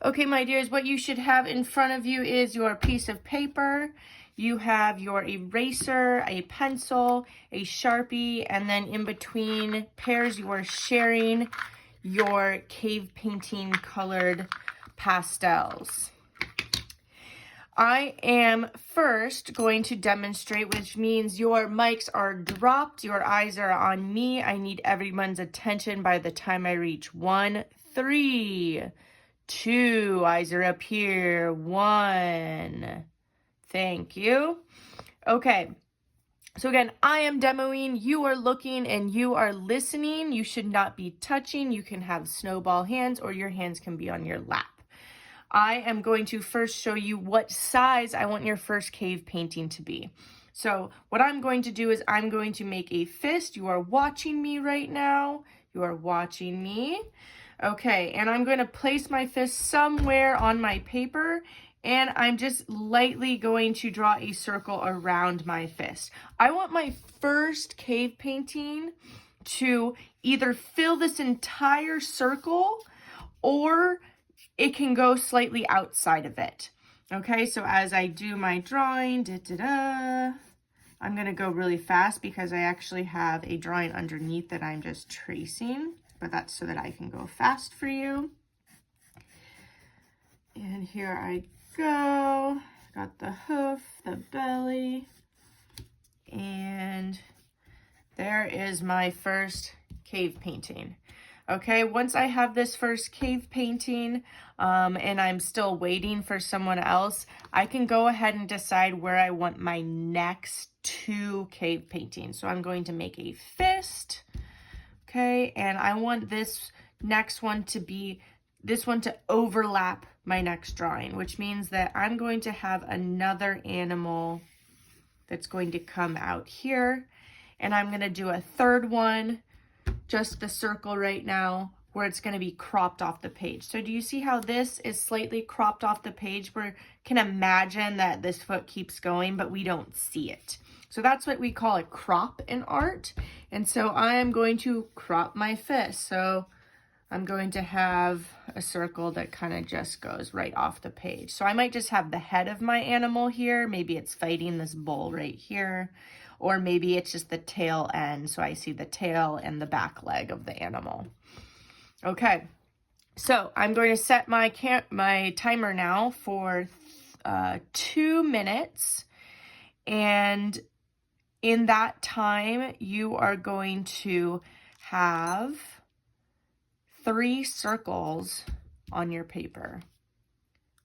Okay, my dears, what you should have in front of you is your piece of paper. You have your eraser, a pencil, a Sharpie, and then in between pairs you are sharing your cave painting colored pastels. I am first going to demonstrate, which means your mics are dropped, your eyes are on me. I need everyone's attention by the time I reach 1, 3, 2, eyes are up here, 1. Thank you. Okay. So again, I am demoing, you are looking, and you are listening. You should not be touching. You can have snowball hands or your hands can be on your lap. I am going to first show you what size I want your first cave painting to be. So what I'm going to do is I'm going to make a fist. You are watching me right now. You are watching me. Okay, and I'm going to place my fist somewhere on my paper, and I'm just lightly going to draw a circle around my fist. I want my first cave painting to either fill this entire circle or it can go slightly outside of it. Okay, so as I do my drawing, I'm gonna go really fast because I actually have a drawing underneath that I'm just tracing, but that's so that I can go fast for you. And here I go. Got the hoof, the belly, and there is my first cave painting. Okay, once I have this first cave painting and I'm still waiting for someone else, I can go ahead and decide where I want my next 2 cave paintings. So I'm going to make a fist, okay, and I want this next one to be, this one to overlap my next drawing, which means that I'm going to have another animal that's going to come out here, and I'm going to do a third one, just the circle right now, where it's going to be cropped off the page. So do you see how this is slightly cropped off the page? We can imagine that this foot keeps going, but we don't see it. So that's what we call a crop in art. And so I am going to crop my fist. So I'm going to have a circle that kind of just goes right off the page. So I might just have the head of my animal here. Maybe it's fighting this bull right here. Or maybe it's just the tail end, so I see the tail and the back leg of the animal. Okay, so I'm going to set my timer now for 2 minutes, and in that time, you are going to have 3 circles on your paper,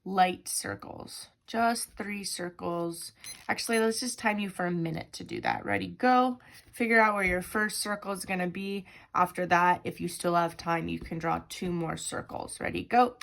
light circles. Just 3 circles. Actually, let's just time you for a minute to do that. Ready, go. Figure out where your first circle is going to be. After that, if you still have time, you can draw 2 more circles. Ready, go.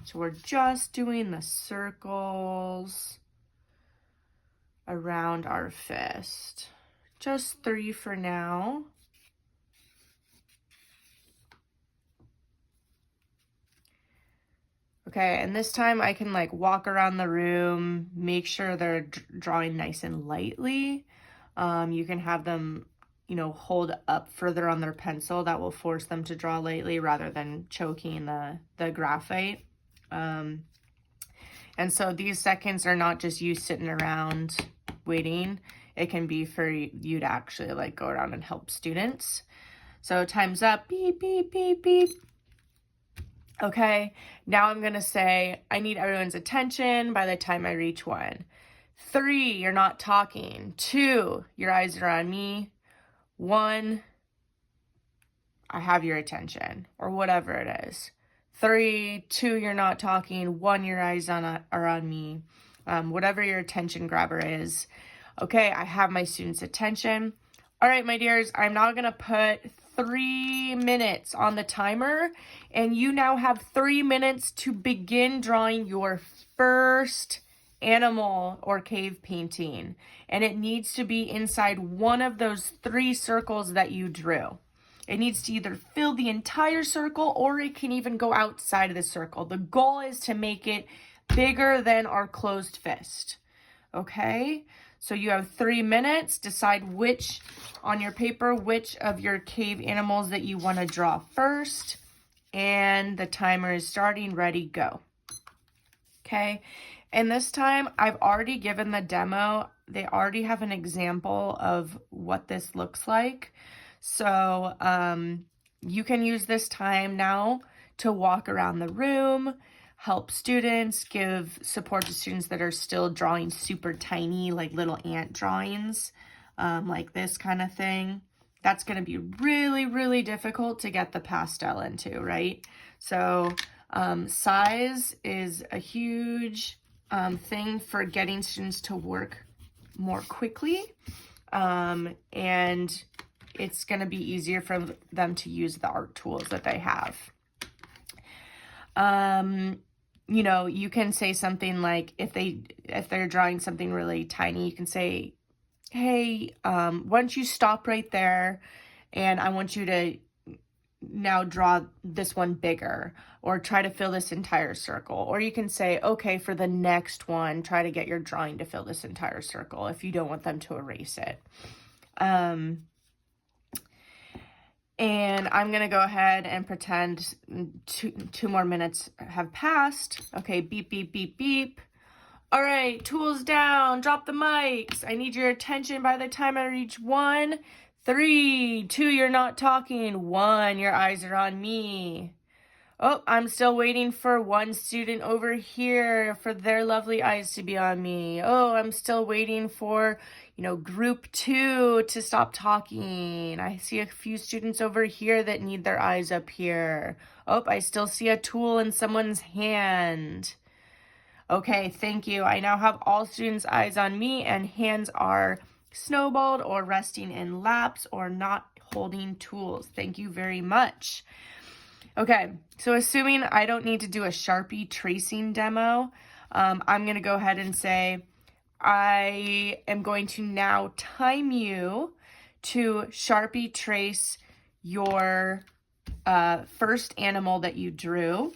So we're just doing the circles around our fist. Just 3 for now. Okay, and this time I can like walk around the room, make sure they're drawing nice and lightly. You can have them, you know, hold up further on their pencil. That will force them to draw lightly rather than choking the graphite. And so these seconds are not just you sitting around waiting. It can be for you to actually like go around and help students. So time's up, beep, beep, beep, beep. Okay, now I'm going to say, I need everyone's attention by the time I reach 1. 3, you're not talking. 2, your eyes are on me. 1, I have your attention, or whatever it is. 3, 2, you're not talking. 1, your eyes are on me. Whatever your attention grabber is. Okay, I have my students' attention. All right, my dears, I'm now going to put 3 minutes on the timer, and you now have 3 minutes to begin drawing your first animal or cave painting, and it needs to be inside one of those 3 circles that you drew. It needs to either fill the entire circle or it can even go outside of the circle. The goal is to make it bigger than our closed fist. Okay, so you have 3 minutes. Decide which, on your paper, which of your cave animals that you want to draw first. and the timer is starting. Ready, go. Okay, and this time I've already given the demo. They already have an example of what this looks like. So you can use this time now to walk around the room, help students, give support to students that are still drawing super tiny, like little ant drawings, like this kind of thing. That's going to be really, really difficult to get the pastel into, right? So size is a huge thing for getting students to work more quickly, and it's going to be easier for them to use the art tools that they have. You know, you can say something like, if they're drawing something really tiny, you can say, hey, why don't you stop right there, and I want you to now draw this one bigger, or try to fill this entire circle. Or you can say, okay, for the next one, try to get your drawing to fill this entire circle if you don't want them to erase it. And I'm going to go ahead and pretend two more minutes have passed. Okay, beep, beep, beep, beep. All right, tools down, drop the mics. I need your attention by the time I reach 1, 3, 2, you're not talking. 1, your eyes are on me. Oh, I'm still waiting for one student over here for their lovely eyes to be on me. Oh, I'm still waiting for, group 2 to stop talking. I see a few students over here that need their eyes up here. Oh, I still see a tool in someone's hand. Okay, thank you. I now have all students' eyes on me, and hands are snowballed or resting in laps or not holding tools. Thank you very much. Okay, so assuming I don't need to do a Sharpie tracing demo, I'm going to go ahead and say I am going to now time you to Sharpie trace your first animal that you drew.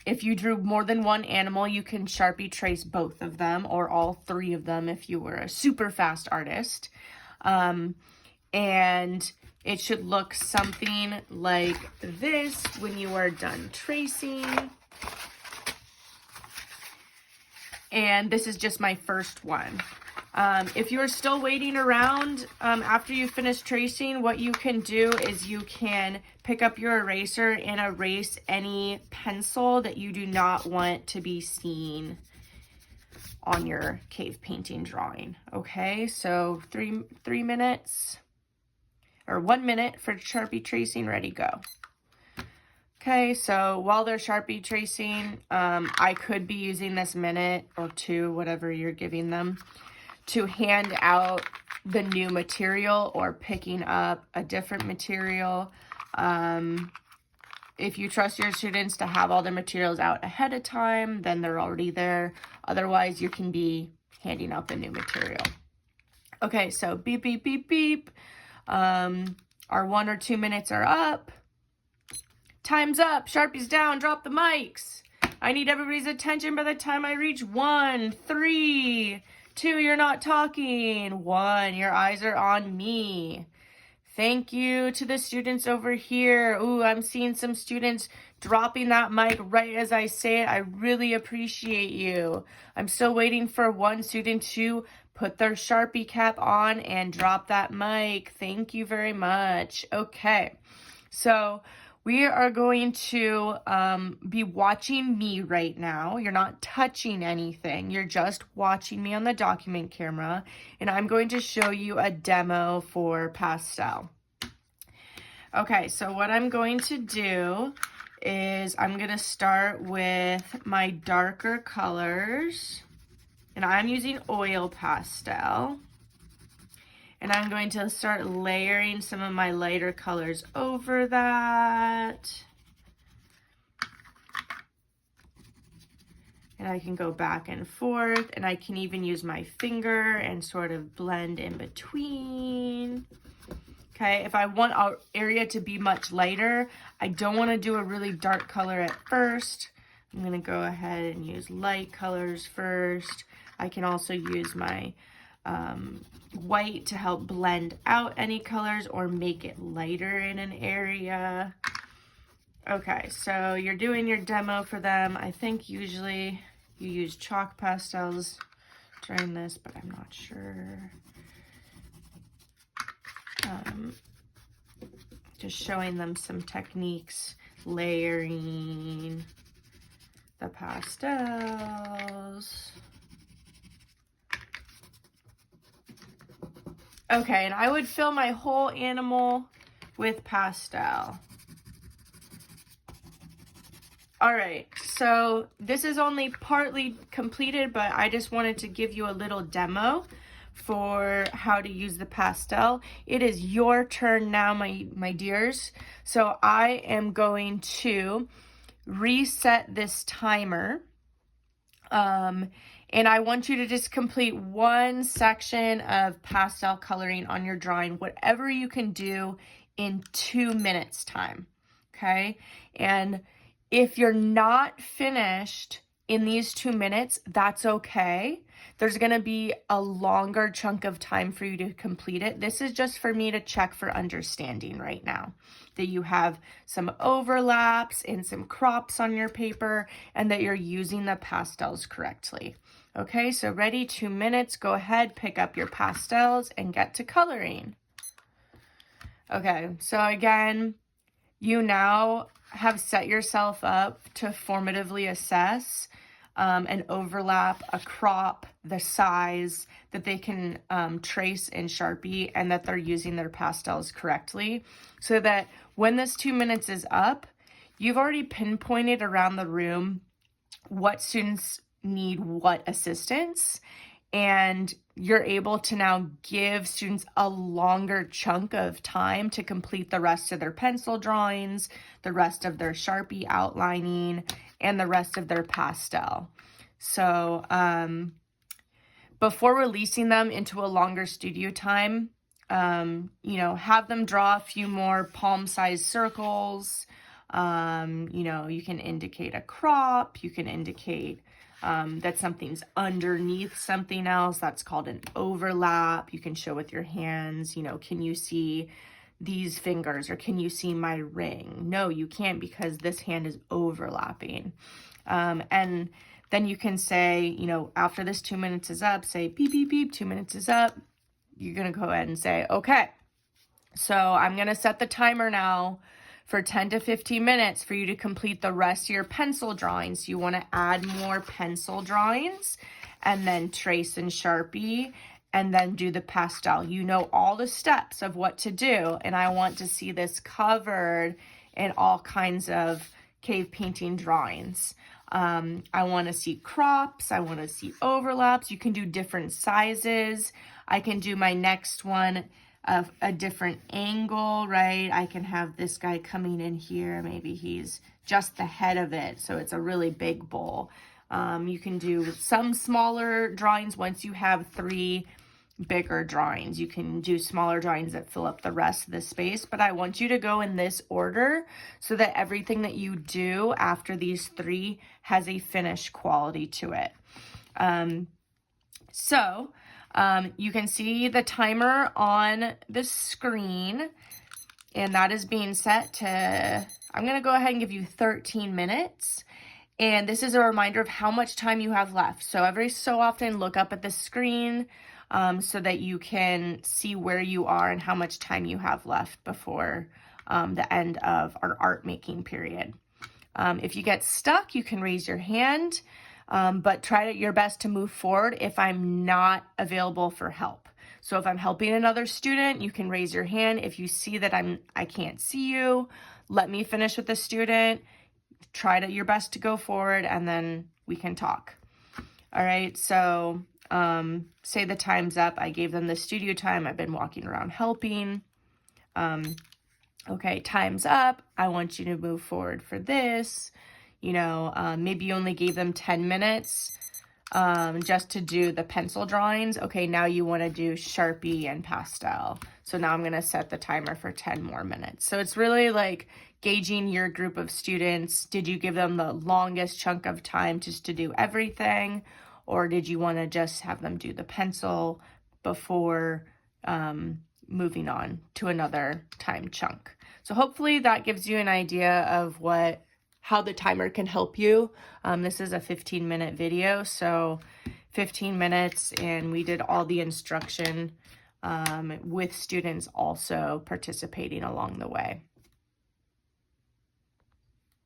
If you drew more than one animal, you can Sharpie trace both of them or all 3 of them if you were a super fast artist. And it should look something like this when you are done tracing. And this is just my first one. If you're still waiting around after you finish tracing, what you can do is you can pick up your eraser and erase any pencil that you do not want to be seen on your cave painting drawing. Okay, so 3 minutes or 1 minute for Sharpie tracing. Ready, go. Okay, so while they're Sharpie tracing, I could be using this minute or 2, whatever you're giving them, to hand out the new material or picking up a different material. If you trust your students to have all the materials out ahead of time, then they're already there. Otherwise, you can be handing out the new material. Okay, so beep, beep, beep, beep. Our 1 or 2 minutes are up. Time's up. Sharpies down. Drop the mics. I need everybody's attention by the time I reach 1, 3, 2, you're not talking. 1, your eyes are on me. Thank you to the students over here. Ooh, I'm seeing some students dropping that mic right as I say it. I really appreciate you. I'm still waiting for one student to put their Sharpie cap on and drop that mic. Thank you very much. Okay, so we are going to be watching me right now. You're not touching anything. You're just watching me on the document camera. And I'm going to show you a demo for pastel. Okay, so what I'm going to do is I'm going to start with my darker colors. And I'm using oil pastel. And I'm going to start layering some of my lighter colors over that. And I can go back and forth, and I can even use my finger and sort of blend in between. Okay, if I want our area to be much lighter, I don't want to do a really dark color at first. I'm going to go ahead and use light colors first. I can also use my white to help blend out any colors or make it lighter in an area. Okay, so you're doing your demo for them. I think usually you use chalk pastels during this, but I'm not sure. Just showing them some techniques, layering the pastels. Okay, and I would fill my whole animal with pastel. All right, so this is only partly completed, but I just wanted to give you a little demo for how to use the pastel. It is your turn now, my dears. So I am going to reset this timer. And I want you to just complete one section of pastel coloring on your drawing, whatever you can do in 2 minutes time, okay? And if you're not finished in these 2 minutes, that's okay. There's gonna be a longer chunk of time for you to complete it. This is just for me to check for understanding right now, that you have some overlaps and some crops on your paper and that you're using the pastels correctly. Okay, so ready, 2 minutes, go ahead, pick up your pastels and get to coloring. Okay, so again, you now have set yourself up to formatively assess an overlap, a crop, the size that they can trace in Sharpie, and that they're using their pastels correctly, so that when this 2 minutes is up, you've already pinpointed around the room what students need what assistance, and you're able to now give students a longer chunk of time to complete the rest of their pencil drawings, the rest of their Sharpie outlining, and the rest of their pastel. So before releasing them into a longer studio time, you know, have them draw a few more palm-sized circles. You know, you can indicate a crop, you can indicate that something's underneath something else. That's called an overlap. You can show with your hands, you know, can you see these fingers, or can you see my ring? No, you can't, because this hand is overlapping. And then you can say, you know, after this 2 minutes is up, say beep, beep, beep, 2 minutes is up. You're going to go ahead and say, okay, so I'm going to set the timer now for 10 to 15 minutes for you to complete the rest of your pencil drawings. You want to add more pencil drawings and then trace in Sharpie and then do the pastel. You know all the steps of what to do, and I want to see this covered in all kinds of cave painting drawings. I want to see crops. I want to see overlaps. You can do different sizes. I can do my next one of a different angle, right? I can have this guy coming in here. Maybe he's just the head of it, so it's a really big bowl. You can do some smaller drawings once you have 3 bigger drawings. You can do smaller drawings that fill up the rest of the space, but I want you to go in this order so that everything that you do after these 3 has a finished quality to it. You can see the timer on the screen, and that is being set to, I'm going to go ahead and give you 13 minutes. And this is a reminder of how much time you have left. So every so often, look up at the screen so that you can see where you are and how much time you have left before the end of our art making period. If you get stuck, you can raise your hand. But try your best to move forward if I'm not available for help. So if I'm helping another student, you can raise your hand. If you see that I can't see you, let me finish with the student. Try your best to go forward, and then we can talk. All right, so say the time's up. I gave them the studio time. I've been walking around helping. Okay, time's up. I want you to move forward for this. You know, maybe you only gave them 10 minutes just to do the pencil drawings. Okay, now you want to do Sharpie and pastel. So now I'm going to set the timer for 10 more minutes. So it's really like gauging your group of students. Did you give them the longest chunk of time just to do everything? Or did you want to just have them do the pencil before moving on to another time chunk? So hopefully that gives you an idea of how the timer can help you. This is a 15-minute video, so 15 minutes, and we did all the instruction with students also participating along the way.